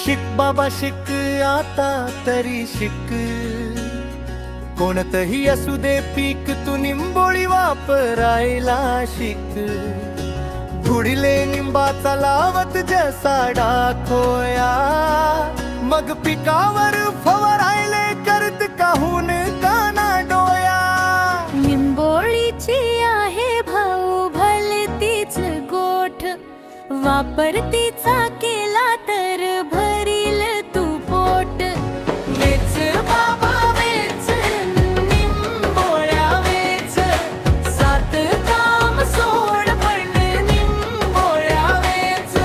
शिक बाबा शिक, आता तरी शिक. कोणतंही असू दे पीक, तू निंबोळी वापरायला शिक. पुढले निंबाचा लावत जसा डाकोया, मग पिकावर फवारायले करत काहून काना डोया. निंबोळीची आहे भाऊ भलतीच गोठ, वापर तिचा केला तर भरील तू पोट. वेच बाबा वेच, निंबोळ्या वेच, सात काम सोड पण निंबोळ्या वेच.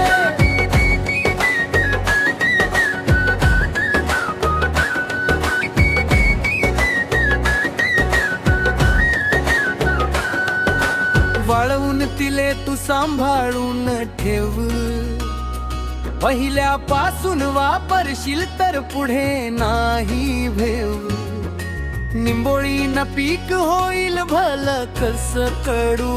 वाळवून तिले तू सांभाळून ठेव, पहिल्यापासून वापरशील तर पुढे नाही भेव. निंबोळी न पीक होईल भल कस कडू,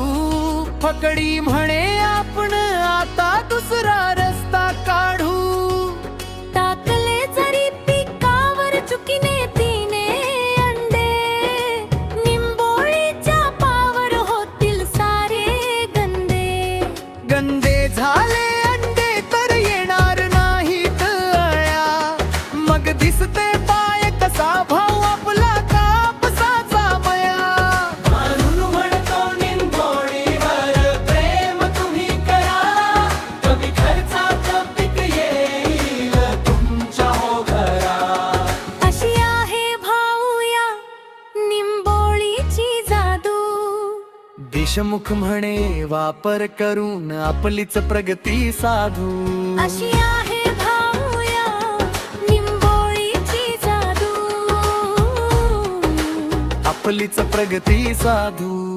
फकडी म्हणे आपण आता दुसरा रस्ता काढू. टाकले जरी पिकावर चुकीने तिने अंडे, निंबोळीच्या पावर होतील सारे गंदे. गंदे झाले अंडे तर येणार नाहीत अळ्या, मग दिसते पाय कसा भाऊ आपला कापसाचा मया. म्हणून म्हणतो निंबोळीवर प्रेम तुम्ही करा, कमी खर्चात पीक येईल तुमच्या हो घरा. अशी आहे भाऊ या निंबोळीची जादू. देशमुख म्हणे वापर करून आपलीच प्रगती साधू. अशी आहे भाऊ या निंबोळीची जादू. आपलीच प्रगती साधू.